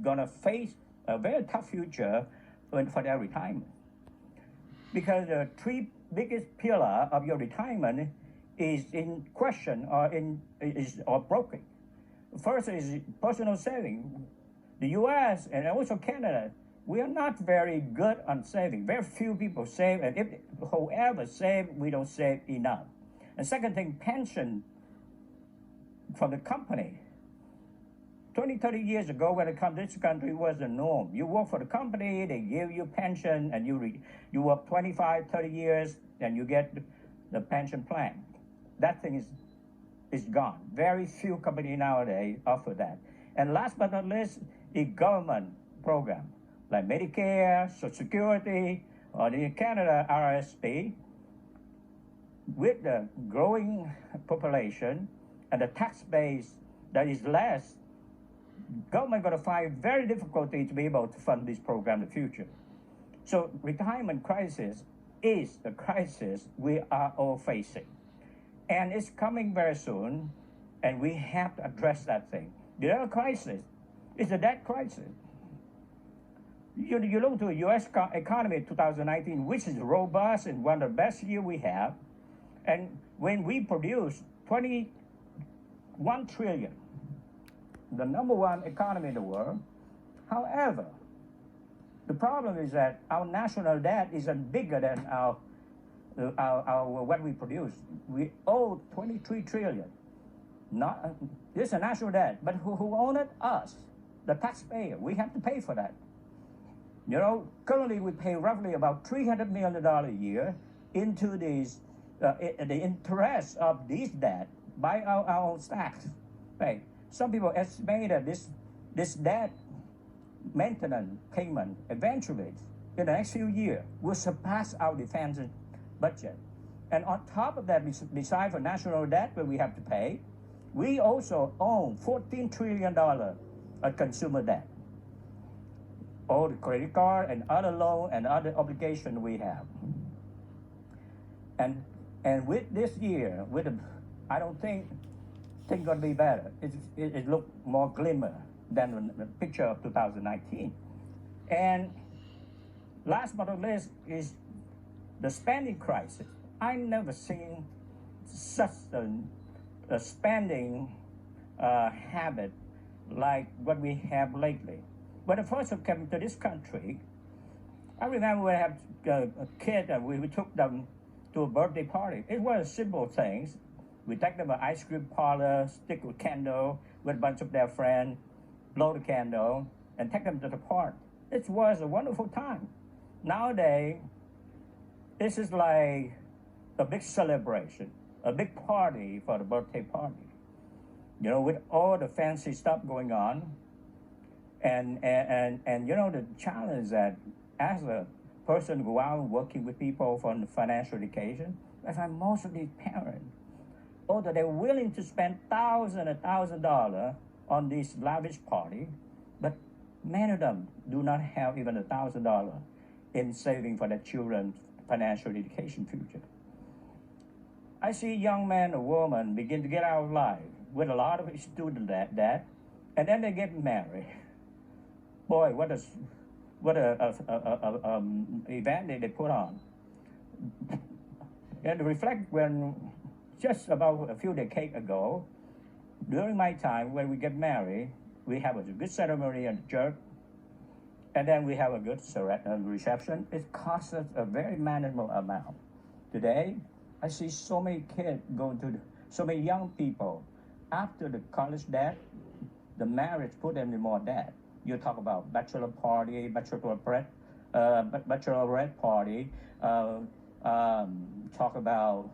going to face a very tough future for their retirement. Because the three biggest pillar of your retirement is in question or broken. First is personal saving. The U.S. and also Canada, we are not very good on saving. Very few people save, and if whoever save, we don't save enough. And second thing, pension from the company. 20, 30 years ago, when it come to this country, was the norm. You work for the company, they give you pension, and you work 25, 30 years, and you get the pension plan. That thing is gone. Very few companies nowadays offer that. And last but not least, a government program like Medicare, Social Security, or in Canada, RSP. With the growing population and the tax base that is less, government going to find very difficulty to be able to fund this program in the future. So retirement crisis is the crisis we are all facing. And it's coming very soon, and we have to address that thing. The other crisis is the debt crisis. You look to the U.S. economy in 2019, which is robust and one of the best years we have. And when we produce 21 trillion, the number one economy in the world. However, the problem is that our national debt is bigger than our what we produce. We owe 23 trillion. This is a national debt, but who own it? Us, the taxpayer. We have to pay for that. You know, currently we pay roughly about $300 million a year into these the interest of this debt by our own tax. Right? Some people estimate that this debt maintenance payment eventually, in the next few years, will surpass our defense budget. And on top of that, besides for national debt that we have to pay, we also own $14 trillion of consumer debt. All the credit card and other loan and other obligations we have. And with this year, I don't think things going to be better. It look more glimmer than the picture of 2019. And last but not least is the spending crisis. I never seen such a spending habit like what we have lately. When I first came to this country, I remember when I had a kid and we took them to a birthday party. It was simple things. We take them to an ice cream parlor, stick a candle with a bunch of their friends, blow the candle, and take them to the park. It was a wonderful time. Nowadays, this is like a big celebration, a big party for the birthday party. You know, with all the fancy stuff going on. And you know, the challenge that as a person go out working with people for financial education, I find most of these parents, although they're willing to spend $1,000 on this lavish party, but many of them do not have even $1,000 in saving for their children's financial education future. I see young men or women begin to get out of life with a lot of student debt, and then they get married. Boy, what a event they put on. And to reflect when just about a few decades ago, during my time when we get married, we have a good ceremony at the church, and then we have a good reception. It costs us a very manageable amount. Today, I see so many kids going to, so many young people, after the college debt, the marriage put them in more debt. You talk about bachelor party, bachelorette party, talk about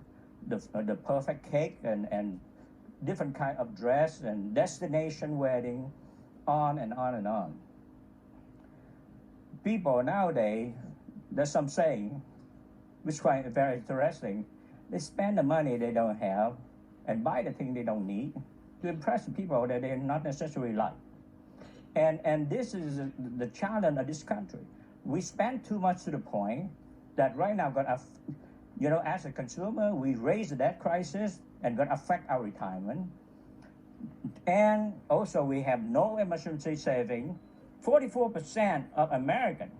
the perfect cake and different kind of dress and destination wedding, on and on and on. People nowadays, there's some saying, which is quite very interesting. They spend the money they don't have and buy the thing they don't need to impress the people that they not necessarily like. And this is the challenge of this country. We spend too much to the point that right now, you know, as a consumer, we raise the debt crisis and going to affect our retirement. And also we have no emergency saving, 44% of American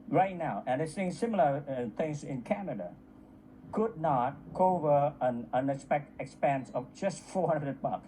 right now, and I think similar things in Canada, could not cover an unexpected expense of just $400.